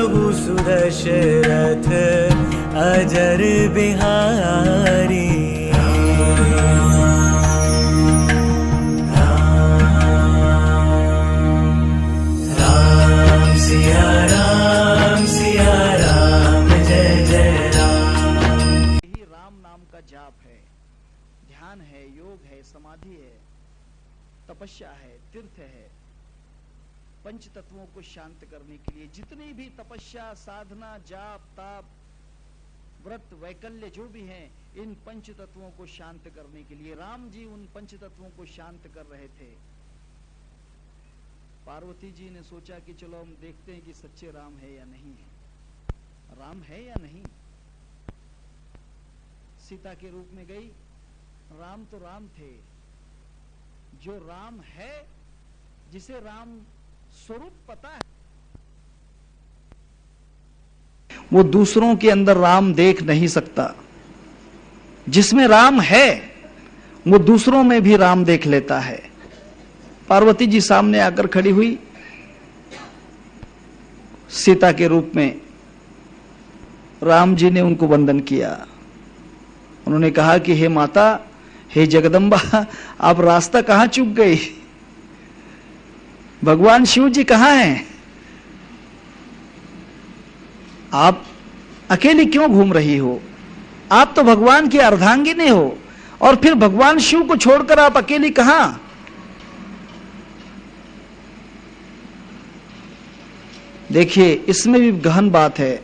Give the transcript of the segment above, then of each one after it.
प्रभु सुदशरथ अजर बिहारी। जाप है, ध्यान है, योग है, समाधि है, तपस्या है, तीर्थ है। पंच तत्वों को शांत करने के लिए जितनी भी तपस्या, साधना, जाप, ताप, व्रत, वैकल्य जो भी हैं, इन पंच तत्वों को शांत करने के लिए राम जी उन पंच तत्वों को शांत कर रहे थे। पार्वती जी ने सोचा कि चलो हम देखते हैं कि सच्चे राम है या नहीं है, राम है या नहीं। सीता के रूप में गई, राम तो राम थे। जो राम है, जिसे राम स्वरूप पता है, वो दूसरों के अंदर राम देख नहीं सकता। जिसमें राम है, वो दूसरों में भी राम देख लेता है। पार्वती जी सामने आकर खड़ी हुई सीता के रूप में। राम जी ने उनको वंदन किया। उन्होंने कहा कि हे माता, हे जगदम्बा, आप रास्ता कहां चूक गई? भगवान शिव जी कहां हैं? आप अकेली क्यों घूम रही हो? आप तो भगवान की अर्धांगिनी हो, और फिर भगवान शिव को छोड़कर आप अकेली कहां? देखिए, इसमें भी गहन बात है।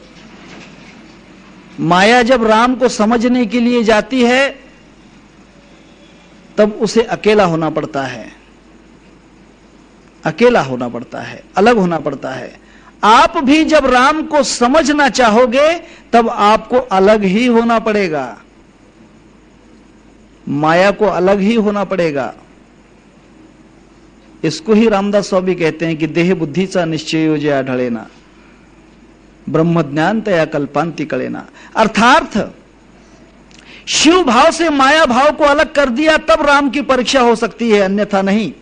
माया जब राम को समझने के लिए जाती है, तब उसे अकेला होना पड़ता है, अकेला होना पड़ता है, अलग होना पड़ता है। आप भी जब राम को समझना चाहोगे, तब आपको अलग ही होना पड़ेगा, माया को अलग ही होना पड़ेगा। इसको ही रामदास स्वामी कहते हैं कि देह बुद्धीचा निश्चयो जया ढळेना, ब्रह्म ज्ञान तया कल्पांति कलेना। अर्थात शिव भाव से माया भाव को अलग कर दिया, तब राम की परीक्षा हो सकती है, अन्यथा नहीं।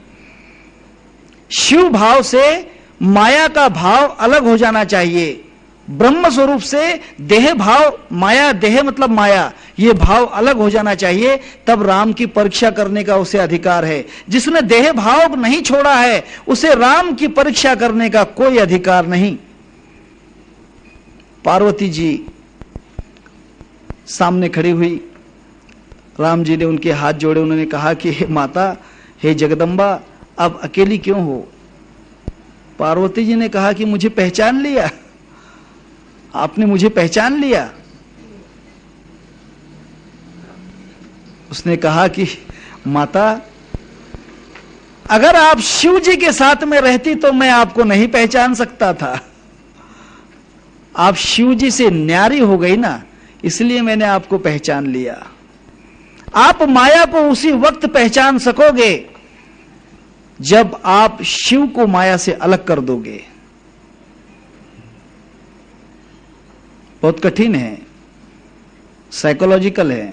शिव भाव से माया का भाव अलग हो जाना चाहिए। ब्रह्म स्वरूप से देह भाव, माया, देह मतलब माया, ये भाव अलग हो जाना चाहिए, तब राम की परीक्षा करने का उसे अधिकार है। जिसने देह भाव नहीं छोड़ा है, उसे राम की परीक्षा करने का कोई अधिकार नहीं। पार्वती जी सामने खड़ी हुई, राम जी ने उनके हाथ जोड़े। उन्होंने कहा कि हे माता, हे जगदम्बा, आप अकेली क्यों हो? पार्वती जी ने कहा कि मुझे पहचान लिया, आपने मुझे पहचान लिया। उसने कहा कि माता, अगर आप शिव जी के साथ में रहती तो मैं आपको नहीं पहचान सकता था। आप शिव जी से न्यारी हो गई ना, इसलिए मैंने आपको पहचान लिया। आप माया को उसी वक्त पहचान सकोगे जब आप शिव को माया से अलग कर दोगे। बहुत कठिन है, साइकोलॉजिकल है,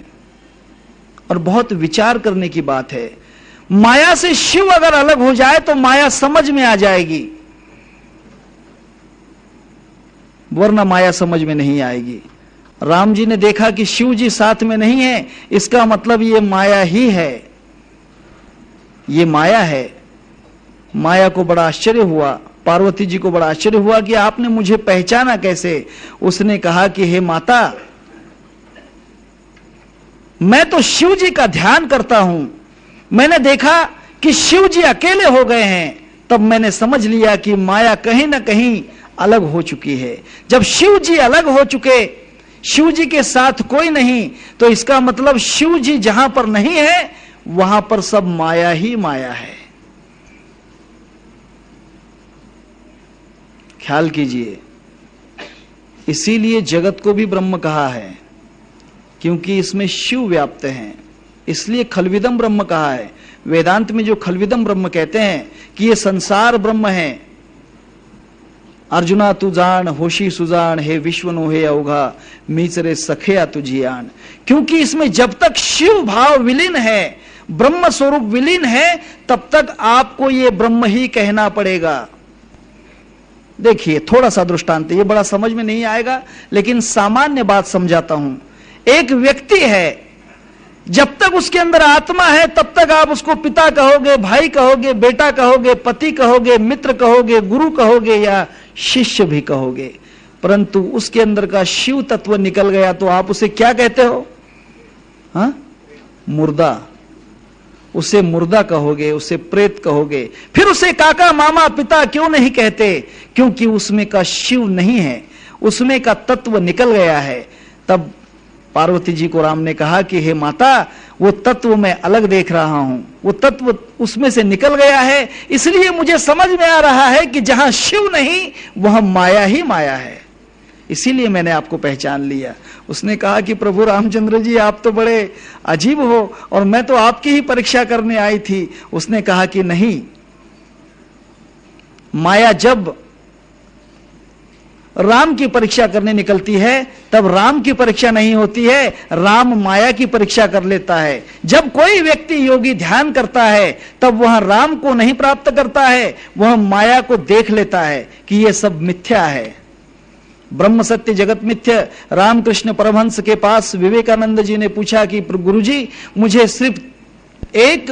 और बहुत विचार करने की बात है। माया से शिव अगर अलग हो जाए तो माया समझ में आ जाएगी, वरना माया समझ में नहीं आएगी। राम जी ने देखा कि शिव जी साथ में नहीं है, इसका मतलब ये माया ही है, ये माया है। माया को बड़ा आश्चर्य हुआ, पार्वती जी को बड़ा आश्चर्य हुआ कि आपने मुझे पहचाना कैसे? उसने कहा कि हे माता, मैं तो शिव जी का ध्यान करता हूं। मैंने देखा कि शिव जी अकेले हो गए हैं, तब मैंने समझ लिया कि माया कहीं ना कहीं अलग हो चुकी है। जब शिव जी अलग हो चुके, शिव जी के साथ कोई नहीं, तो इसका मतलब शिव जी जहां पर नहीं है, वहां पर सब माया ही माया है। ख्याल कीजिए, इसीलिए जगत को भी ब्रह्म कहा है, क्योंकि इसमें शिव व्याप्त हैं, इसलिए खलविदम ब्रह्म कहा है। वेदांत में जो खलविदम ब्रह्म कहते हैं कि ये संसार ब्रह्म है। अर्जुना तू जान होशी सुजान, हे विश्वनो हे अवघा, मीच रे सखया तुझी आन। क्योंकि इसमें जब तक शिव भाव विलीन है, ब्रह्म स्वरूप विलीन है, तब तक आपको ये ब्रह्म ही कहना पड़ेगा। देखिए थोड़ा सा दृष्टांत, ये बड़ा समझ में नहीं आएगा लेकिन सामान्य बात समझाता हूं। एक व्यक्ति है, जब तक उसके अंदर आत्मा है तब तक आप उसको पिता कहोगे, भाई कहोगे, बेटा कहोगे, पति कहोगे, मित्र कहोगे, गुरु कहोगे या शिष्य भी कहोगे। परंतु उसके अंदर का शिव तत्व निकल गया तो आप उसे क्या कहते हो? हाँ, मुर्दा। उसे मुर्दा कहोगे, उसे प्रेत कहोगे। फिर उसे काका, मामा, पिता क्यों नहीं कहते? क्योंकि उसमें का शिव नहीं है, उसमें का तत्व निकल गया है। तब पार्वती जी को राम ने कहा कि हे माता, वो तत्व मैं अलग देख रहा हूं, वो तत्व उसमें से निकल गया है, इसलिए मुझे समझ में आ रहा है कि जहां शिव नहीं वहां माया ही माया है, इसीलिए मैंने आपको पहचान लिया। उसने कहा कि प्रभु रामचंद्र जी, आप तो बड़े अजीब हो और मैं तो आपकी ही परीक्षा करने आई थी। उसने कहा कि नहीं, माया जब राम की परीक्षा करने निकलती है तब राम की परीक्षा नहीं होती है, राम माया की परीक्षा कर लेता है। जब कोई व्यक्ति योगी ध्यान करता है तब वह राम को नहीं प्राप्त करता है, वह माया को देख लेता है कि यह सब मिथ्या है, ब्रह्म सत्य जगत मिथ्य। रामकृष्ण परमहंस के पास विवेकानंद जी ने पूछा कि गुरुजी, मुझे सिर्फ एक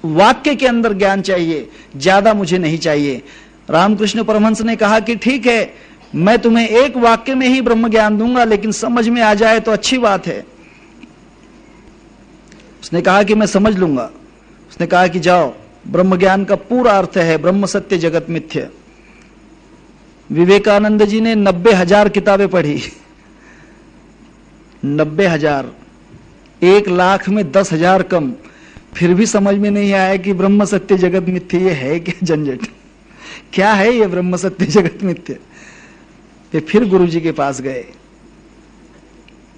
वाक्य के अंदर ज्ञान चाहिए, ज्यादा मुझे नहीं चाहिए। रामकृष्ण परमहंस ने कहा कि ठीक है, मैं तुम्हें एक वाक्य में ही ब्रह्म ज्ञान दूंगा, लेकिन समझ में आ जाए तो अच्छी बात है। उसने कहा कि मैं समझ लूंगा। उसने कहा कि जाओ, ब्रह्म ज्ञान का पूरा अर्थ है ब्रह्म सत्य जगत मिथ्य। विवेकानंद जी ने 90,000 किताबें पढ़ी, 90,000, 1,00,000 में 10,000 कम, फिर भी समझ में नहीं आया कि ब्रह्म सत्य जगत मिथ्य ये है क्या झंझट, क्या है ये ब्रह्म सत्य जगत मिथ्य। फिर गुरुजी के पास गए,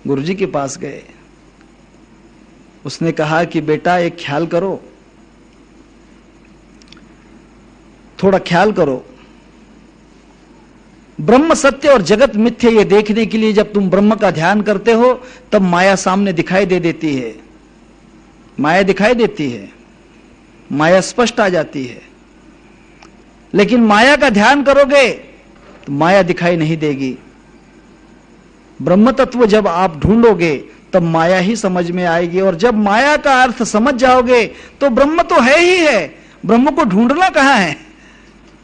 गुरुजी के पास गए। उसने कहा कि बेटा एक ख्याल करो, थोड़ा ख्याल करो, ब्रह्म सत्य और जगत मिथ्य ये देखने के लिए जब तुम ब्रह्म का ध्यान करते हो तब माया सामने दिखाई दे देती है, माया दिखाई देती है, माया स्पष्ट आ जाती है। लेकिन माया का ध्यान करोगे तो माया दिखाई नहीं देगी। ब्रह्म तत्व जब आप ढूंढोगे तब माया ही समझ में आएगी, और जब माया का अर्थ समझ जाओगे तो ब्रह्म तो है ही है, ब्रह्म को ढूंढना कहां है।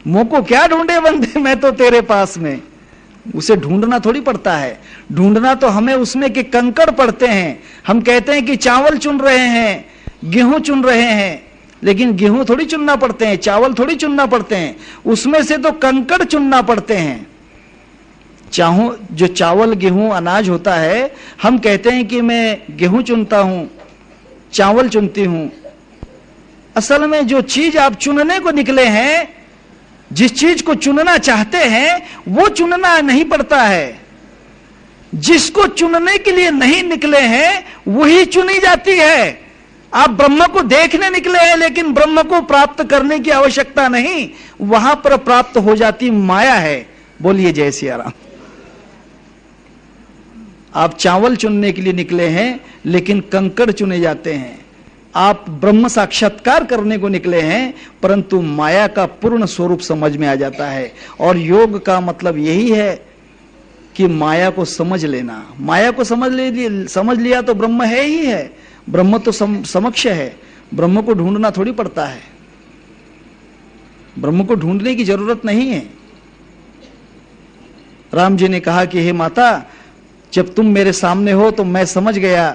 मुंह को क्या ढूंढे बंदे, मैं तो तेरे पास में, उसे ढूंढना थोड़ी पड़ता है। ढूंढना तो हमें उसमें के कंकड़ पड़ते हैं। हम कहते हैं कि चावल चुन रहे हैं, गेहूं चुन रहे हैं, लेकिन गेहूं थोड़ी चुनना पड़ते हैं, चावल थोड़ी चुनना पड़ते हैं, उसमें से तो कंकड़ चुनना पड़ते हैं। जो चावल गेहूं अनाज होता है, हम कहते हैं कि मैं गेहूं चुनता हूं, चावल चुनती हूं। असल में जो चीज आप चुनने को निकले हैं, जिस चीज को चुनना चाहते हैं वो चुनना नहीं पड़ता है, जिसको चुनने के लिए नहीं निकले हैं वही चुनी जाती है। आप ब्रह्म को देखने निकले हैं लेकिन ब्रह्म को प्राप्त करने की आवश्यकता नहीं, वहां पर प्राप्त हो जाती माया है। बोलिए जय सिया राम। आप चावल चुनने के लिए निकले हैं लेकिन कंकड़ चुने जाते हैं। आप ब्रह्म साक्षात्कार करने को निकले हैं परंतु माया का पूर्ण स्वरूप समझ में आ जाता है। और योग का मतलब यही है कि माया को समझ लेना। माया को समझ लिया तो ब्रह्म है ही है, ब्रह्म तो समक्ष है, ब्रह्म को ढूंढना थोड़ी पड़ता है, ब्रह्म को ढूंढने की जरूरत नहीं है। राम जी ने कहा कि हे माता, जब तुम मेरे सामने हो तो मैं समझ गया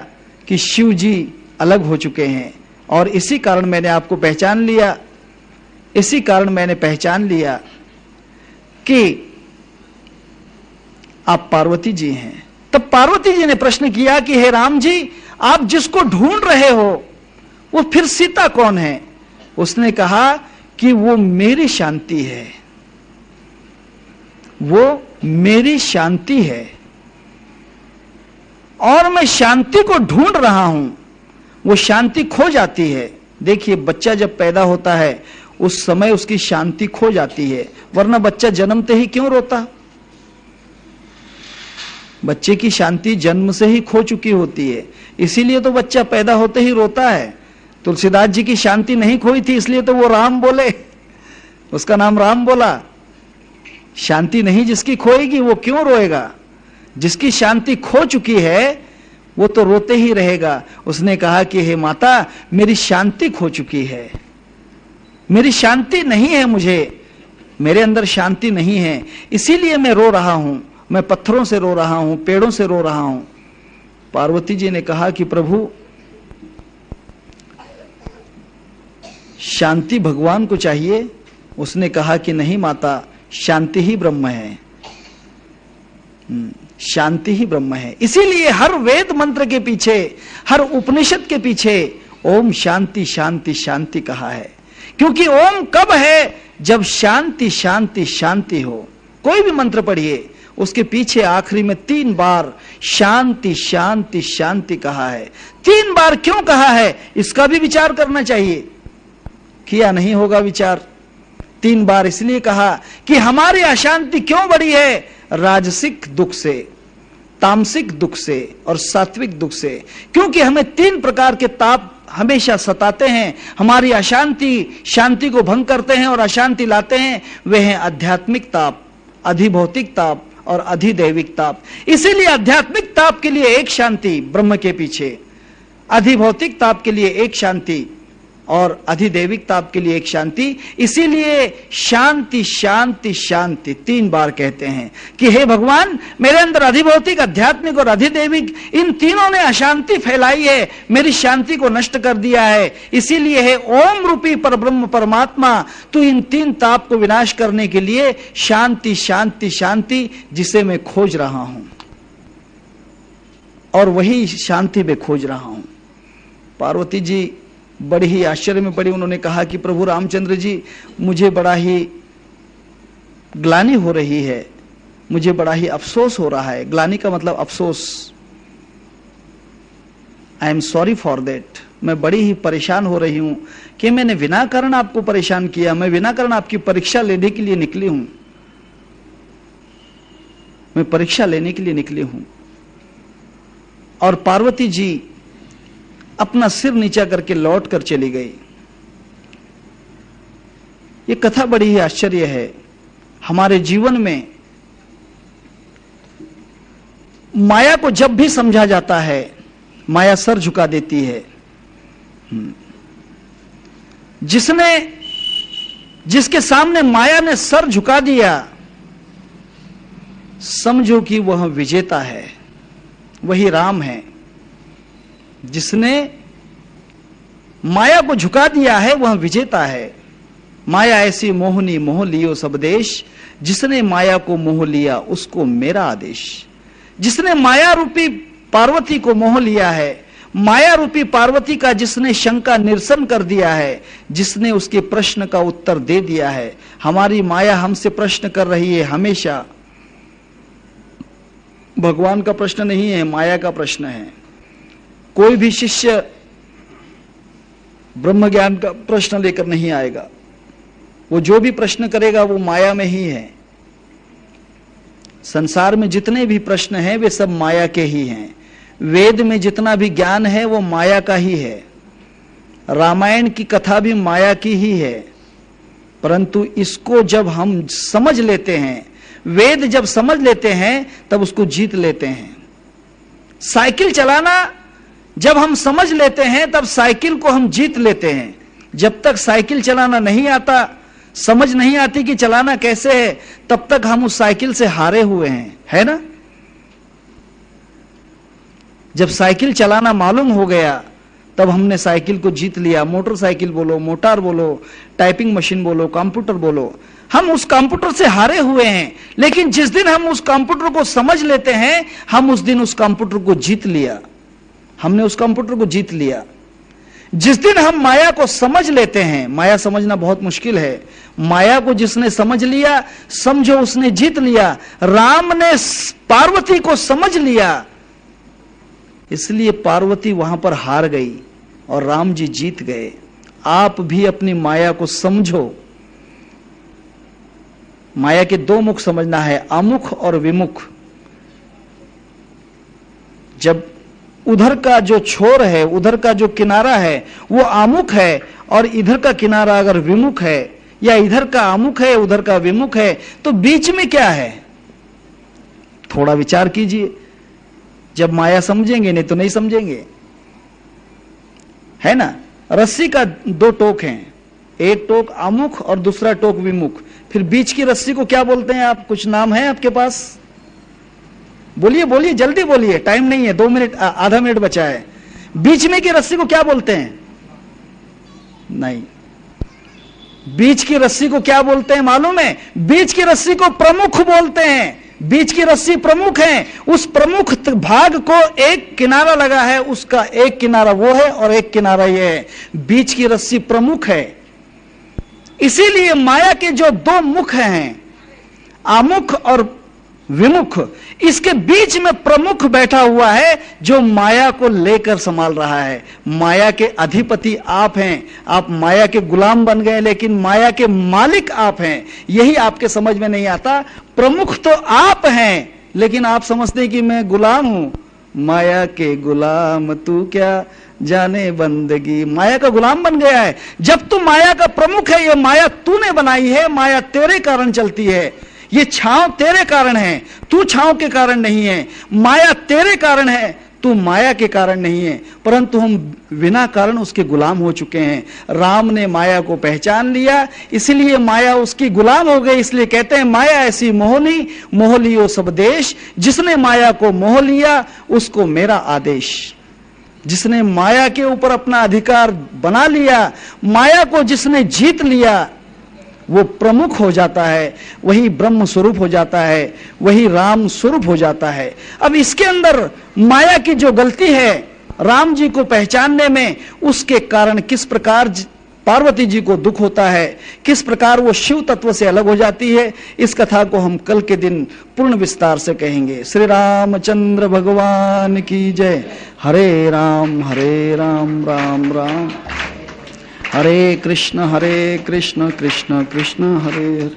कि शिव जी अलग हो चुके हैं, और इसी कारण मैंने आपको पहचान लिया, इसी कारण मैंने पहचान लिया कि आप पार्वती जी हैं। तब पार्वती जी ने प्रश्न किया कि हे राम जी, आप जिसको ढूंढ रहे हो वो फिर सीता कौन है। उसने कहा कि वो मेरी शांति है, वो मेरी शांति है, और मैं शांति को ढूंढ रहा हूं। वो शांति खो जाती है। देखिए, बच्चा जब पैदा होता है उस समय उसकी शांति खो जाती है, वरना बच्चा जन्मते ही क्यों रोता। बच्चे की शांति जन्म से ही खो चुकी होती है, इसीलिए तो बच्चा पैदा होते ही रोता है। तुलसीदास जी की शांति नहीं खोई थी, इसलिए तो वो राम बोले, उसका नाम राम बोला। शांति नहीं जिसकी खोएगी वो क्यों रोएगा? जिसकी शांति खो चुकी है वो तो रोते ही रहेगा। उसने कहा कि हे माता, मेरी शांति खो चुकी है, मेरी शांति नहीं है, मेरे अंदर शांति नहीं है, इसीलिए मैं रो रहा हूं, मैं पत्थरों से रो रहा हूं, पेड़ों से रो रहा हूं। पार्वती जी ने कहा कि प्रभु, शांति भगवान को चाहिए। उसने कहा कि नहीं माता, शांति ही ब्रह्म है, शांति ही ब्रह्म है। इसीलिए हर वेद मंत्र के पीछे, हर उपनिषद के पीछे ओम शांति शांति शांति कहा है, क्योंकि ओम कब है? जब शांति शांति शांति हो। कोई भी मंत्र पढ़िए, उसके पीछे आखिरी में 3 बार शांति शांति शांति कहा है। 3 बार क्यों कहा है, इसका भी विचार करना चाहिए। किया नहीं होगा विचार। 3 बार इसलिए कहा कि हमारी अशांति क्यों बढ़ी है? राजसिक दुख से, तामसिक दुख से और सात्विक दुख से। क्योंकि हमें 3 प्रकार के ताप हमेशा सताते हैं। हमारी अशांति शांति को भंग करते हैं और अशांति लाते हैं। वे हैं आध्यात्मिक ताप, अधिभौतिक ताप और अधिदैविक ताप। इसीलिए आध्यात्मिक ताप के लिए एक शांति ब्रह्म के पीछे, अधिभौतिक ताप के लिए एक शांति और अधिदैविक ताप के लिए एक शांति। इसीलिए शांति शांति शांति 3 बार कहते हैं कि हे भगवान, मेरे अंदर अधिभौतिक, आध्यात्मिक और अधिदैविक इन तीनों ने अशांति फैलाई है, मेरी शांति को नष्ट कर दिया है। इसीलिए है ओम रूपी परब्रह्म परमात्मा, तू इन 3 ताप को विनाश करने के लिए शांति शांति शांति, जिसे मैं खोज रहा हूं और वही शांति में खोज रहा हूं। पार्वती जी बड़ी ही आश्चर्य में पड़ी। उन्होंने कहा कि प्रभु रामचंद्र जी, मुझे बड़ा ही ग्लानि हो रही है, मुझे बड़ा ही अफसोस हो रहा है। ग्लानि का मतलब अफसोस। I am sorry for that. मैं बड़ी ही परेशान हो रही हूं कि मैंने बिना कारण आपको परेशान किया, मैं बिना कारण आपकी परीक्षा लेने के लिए निकली हूं, मैं परीक्षा लेने के लिए निकली हूं। और पार्वती जी अपना सिर नीचा करके लौट कर चली गई। ये कथा बड़ी ही आश्चर्य है। हमारे जीवन में माया को जब भी समझा जाता है, माया सर झुका देती है। जिसके सामने माया ने सर झुका दिया, समझो कि वह विजेता है, वही राम है। जिसने माया को झुका दिया है वह विजेता है। माया ऐसी मोहनी मोह लियो सब देश, जिसने माया को मोह लिया उसको मेरा आदेश। जिसने माया रूपी पार्वती को मोह लिया है, माया रूपी पार्वती का जिसने शंका निरसन कर दिया है, जिसने उसके प्रश्न का उत्तर दे दिया है। हमारी माया हमसे प्रश्न कर रही है हमेशा, भगवान का प्रश्न नहीं है, माया का प्रश्न है। कोई भी शिष्य ब्रह्म ज्ञान का प्रश्न लेकर नहीं आएगा। वो जो भी प्रश्न करेगा वो माया में ही है। संसार में जितने भी प्रश्न हैं वे सब माया के ही हैं। वेद में जितना भी ज्ञान है वो माया का ही है। रामायण की कथा भी माया की ही है। परंतु इसको जब हम समझ लेते हैं, वेद जब समझ लेते हैं, तब उसको जीत लेते हैं। साइकिल चलाना जब हम समझ लेते हैं तब साइकिल को हम जीत लेते हैं। जब तक साइकिल चलाना नहीं आता, समझ नहीं आती कि चलाना कैसे है, तब तक हम उस साइकिल से हारे हुए हैं, है ना? जब साइकिल चलाना मालूम हो गया तब हमने साइकिल को जीत लिया। मोटरसाइकिल बोलो, मोटार बोलो, टाइपिंग मशीन बोलो, कंप्यूटर बोलो, हम उस कंप्यूटर से हारे हुए हैं। लेकिन जिस दिन हम उस कंप्यूटर को समझ लेते हैं, हम उस दिन उस कंप्यूटर को जीत लिया। हमने उस कंप्यूटर को जीत लिया। जिस दिन हम माया को समझ लेते हैं, माया समझना बहुत मुश्किल है, माया को जिसने समझ लिया, समझो उसने जीत लिया। राम ने पार्वती को समझ लिया, इसलिए पार्वती वहां पर हार गई और राम जी जीत गए। आप भी अपनी माया को समझो। माया के 2 मुख समझना है, अमुख और विमुख। जब उधर का जो छोर है, उधर का जो किनारा है वो आमुख है, और इधर का किनारा अगर विमुख है, या इधर का अमुख है उधर का विमुख है, तो बीच में क्या है? थोड़ा विचार कीजिए, जब माया समझेंगे, नहीं तो नहीं समझेंगे, है ना। रस्सी का दो टोक हैं, एक टोक अमुख और दूसरा टोक विमुख, फिर बीच की रस्सी को क्या बोलते हैं आप? कुछ नाम है आपके पास? बोलिए बोलिए, जल्दी बोलिए, टाइम नहीं है, 2 मिनट, आधा मिनट बचा है। बीच में की रस्सी को क्या बोलते हैं? नहीं, बीच की रस्सी को क्या बोलते हैं मालूम है? बीच की रस्सी को प्रमुख बोलते हैं। बीच की रस्सी प्रमुख है, उस प्रमुख भाग को एक किनारा लगा है, उसका एक किनारा वो है और एक किनारा ये है। बीच की रस्सी प्रमुख है। इसीलिए माया के जो 2 मुख हैं, आमुख और विमुख, इसके बीच में प्रमुख बैठा हुआ है जो माया को लेकर संभाल रहा है। माया के अधिपति आप हैं, आप माया के गुलाम बन गए, लेकिन माया के मालिक आप हैं। यही आपके समझ में नहीं आता। प्रमुख तो आप हैं, लेकिन आप समझते हैं कि मैं गुलाम हूं। माया के गुलाम तू क्या जाने बंदगी, माया का गुलाम बन गया है। जब तू माया का प्रमुख है, ये माया तूने बनाई है, माया तेरे कारण चलती है, ये छांव तेरे कारण है, तू छांव के कारण नहीं है। माया तेरे कारण है, तू माया के कारण नहीं है, परंतु हम बिना कारण उसके गुलाम हो चुके हैं। राम ने माया को पहचान लिया, इसलिए माया उसकी गुलाम हो गई। इसलिए कहते हैं माया ऐसी मोहनी, मोह लियो सब देश, जिसने माया को मोह लिया उसको मेरा आदेश। जिसने माया के ऊपर अपना अधिकार बना लिया, माया को जिसने जीत लिया, वो प्रमुख हो जाता है, वही ब्रह्म स्वरूप हो जाता है, वही राम स्वरूप हो जाता है। अब इसके अंदर माया की जो गलती है राम जी को पहचानने में, उसके कारण किस प्रकार पार्वती जी को दुख होता है, किस प्रकार वो शिव तत्व से अलग हो जाती है, इस कथा को हम कल के दिन पूर्ण विस्तार से कहेंगे। श्री रामचंद्र भगवान की जय। हरे राम राम राम हरे कृष्ण कृष्ण कृष्ण हरे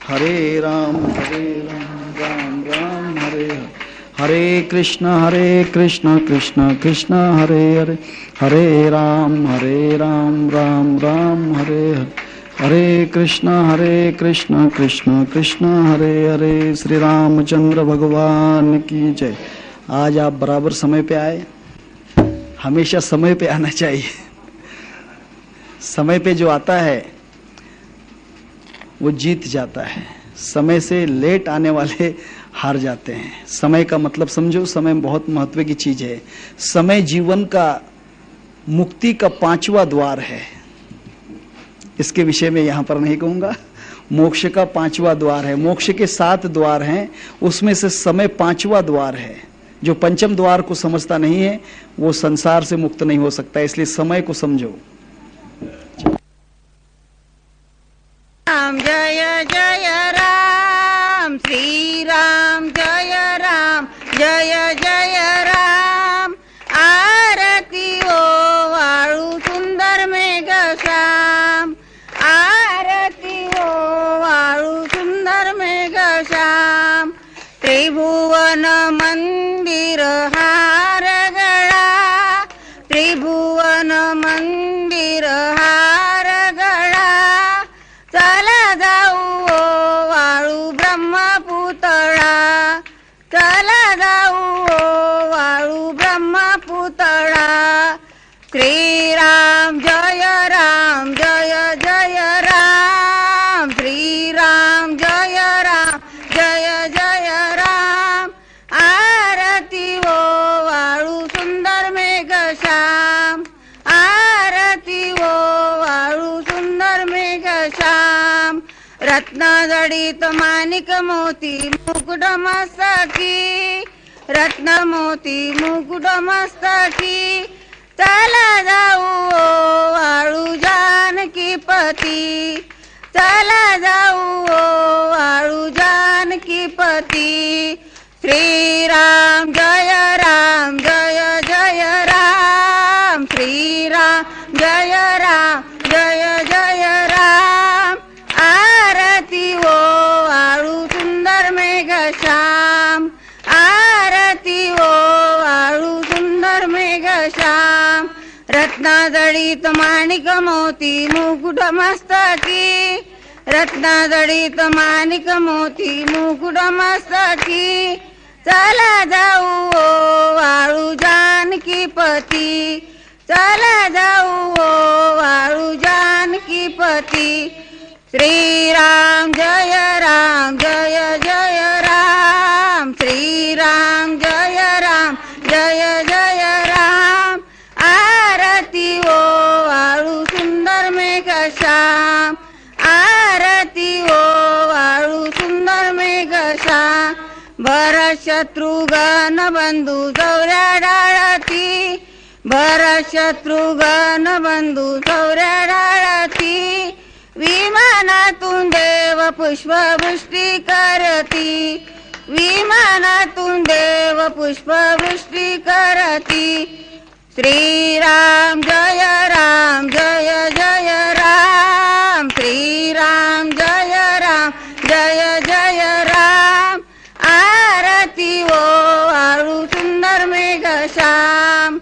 हरे राम राम राम हरे हरे कृष्ण कृष्ण कृष्ण हरे हरे हरे राम राम राम हरे हरे कृष्ण कृष्ण कृष्ण हरे हरे। श्री रामचंद्र भगवान की जय। आज आप बराबर समय पे आए, हमेशा समय पे आना चाहिए। समय पे जो आता है वो जीत जाता है, समय से लेट आने वाले हार जाते हैं। समय का मतलब समझो, समय बहुत महत्व की चीज है। समय जीवन का मुक्ति का 5वां द्वार है। इसके विषय में यहां पर नहीं कहूंगा। मोक्ष का 5वां द्वार है। मोक्ष के 7 द्वार हैं, उसमें से समय 5वां द्वार है। जो पंचम द्वार को समझता नहीं है वो संसार से मुक्त नहीं हो सकता। इसलिए समय को समझो। राम जय जय राम, श्री राम जय राम, जय जय राम। आरती ओ वाळू सुंदर मेघ श्याम, आरती ओ वाळू सुंदर मेघ श्याम। त्रिभुवन मंदिर हार गळा, त्रिभुवन मंदिर हार गळा। चला जाऊ ओ वाळू ब्रह्मपुतळा, चला जाऊ ओ वाळू ब्रह्मपुतळा। श्रीराम जय राम, जय जय राम, श्रीराम जय राम, जय जय राम। आरती ओ वाळू सुंदर मेघ श्याम, आरती ओ वाळू सुंदर मेघ श्याम। रत्न जडित माणिक मोती मुकुट मस्तकी, रत्न मोती मुकुट मस्तकी। चला जाऊ ओ वाळू जानकी पती, चला जाऊ ओ वाळू जानकी पती। श्रीराम जय राम, जय जय राम, श्रीराम जय राम, जय जय राम। आरती ओ वाळू सुंदर मेघ श्याम, आरती ओ वाळू सुंदर मेघ श्याम। रत्न जडित माणिक मोती मुकुट मस्तकी, रत्नाजडित माणिक मोती मुकुट मस्तकी चला जाऊ ओ वाळू जानकी पती चला जाऊ ओ वाळू जानकी पती श्रीराम जय राम जय जय राम श्रीराम जय राम जय जय राम आरती ओ वाळू सुंदर मेघश्याम आरती ओ वाळू सुंदर मेघश्याम भरत शत्रुघ्न बंधू चौऱ्या डाळती भरत शत्रुघ्न बंधू चौऱ्या डाळती विमानातून देव पुष्पवृष्टी करती विमानातून देव पुष्पवृष्टी करती श्रीराम जय राम जय जय राम श्रीराम जय राम जय जय राम आरती ओ वाळू सुंदर मेघश्याम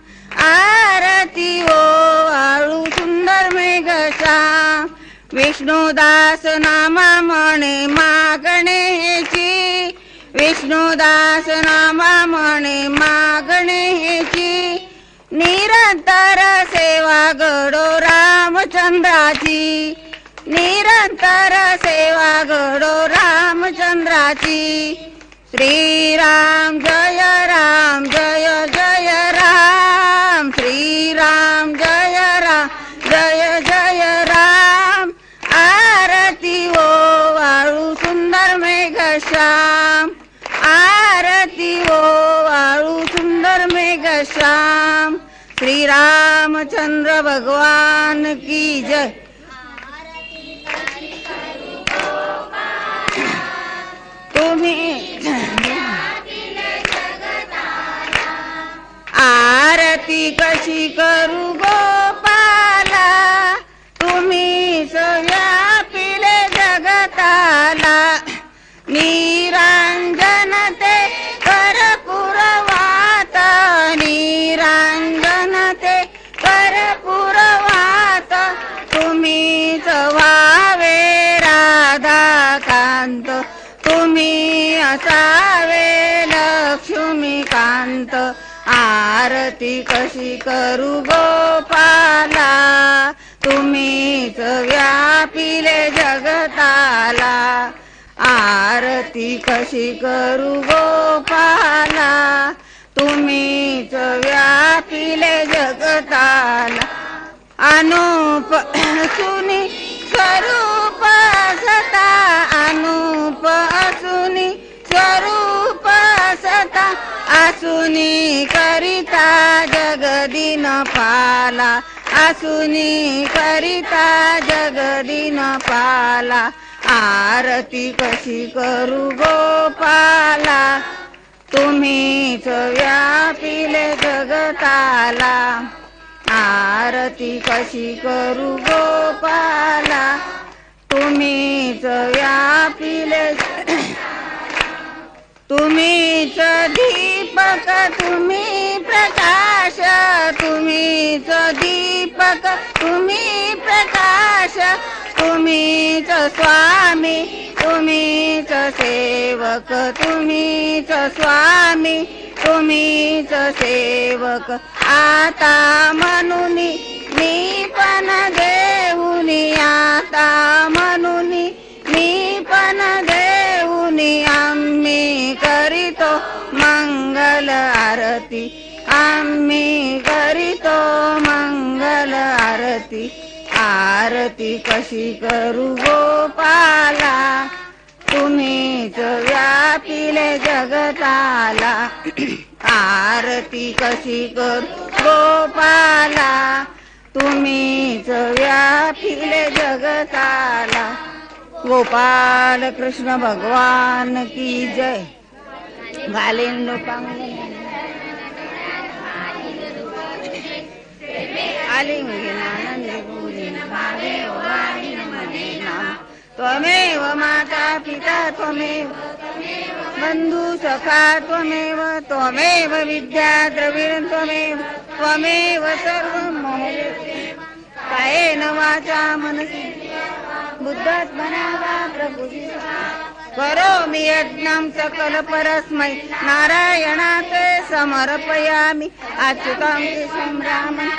आरती ओ वाळू सुंदर मेघश्याम विष्णुदास नामा म्हणे मागणेची विष्णुदास नामा म्हणे मागणेची निरंतर सेवा घडो रामचंद्राची निरंतर सेवा घडो रामचंद्राची श्रीराम जय राम जय जय राम श्रीराम जय राम जय जय राम आरती ओ वाळू सुंदर मेघश्याम आरती ओ वाळू सुंदर मेघश्याम श्रीरामचंद्र भगवान की जय तुम्ही आरती कशी करू गोपाला तुम्ही व्यापिले जगताला निरांजन ते कर्पूरवात निरांजन ते कर्पूरवात तुम्हीच व्हावे राधाकांत तुम्ही असावे लक्ष्मीकांत आरती कशी करू गोपाला तुम्हीच व्यापिले जगताला आरती कशी करू गोपाला तुम्हीच व्यापिले जगताला अनुप सुनी स्वरूप सता अनुप असुनी स्वरूप सता असुनी करिता जगदीन पाला असुनी करिता जगदीन पाला आरती कशी करू गोपाला तुम्हीच व्यापिले जगताला आरती कशी करू गोपाला तुम्हीच व्यापिले तुम्हीच दीपक तुम्ही प्रकाश तुम्हीच दीपक तुम्ही प्रकाश तुम्हीच स्वामी तुम्हीच सेवक तुम्हीच स्वामी तुम्हीच सेवक आता म्हणूनी मी पण देऊनी आता म्हणूनी मी पण देऊनी आम्ही करीतो मंगल आरती आम्ही करीतो मंगल आरती आरती कशी करू गोपाला तुम्हीच व्यापिले जगताला आरती कशी करू गोपाला तुम्हीच व्यापिले जगताला गोपाल कृष्ण भगवान की जय घालेंदो त्वमेव माता पिता त्वमेव बंधु सखा त्वमेव त्वमेव विद्या द्रविण त्वमेव त्वमेव सर्वं मम कायेन वाचा मनसि बुद्धच बनावा प्रभुजी करोमि यज्ञं सकल परस्मै नारायणाते समर्पयामि अच्युतं केशवं रामं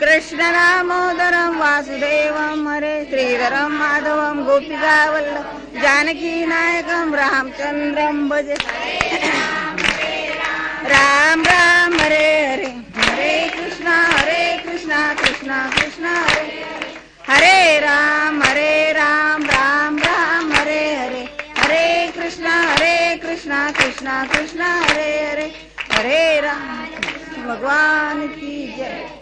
कृष्णदामोदरं वासुदेवं हरे श्रीधरं माधवं गोपिकावल्लभं जानकीनायकं रामचन्द्रं भजे राम राम हरे हरे हरे कृष्णा कृष्णा कृष्णा हरे राम राम राम हरे हरे हरे कृष्णा कृष्णा कृष्णा हरे हरे हरे राम भगवान की जय।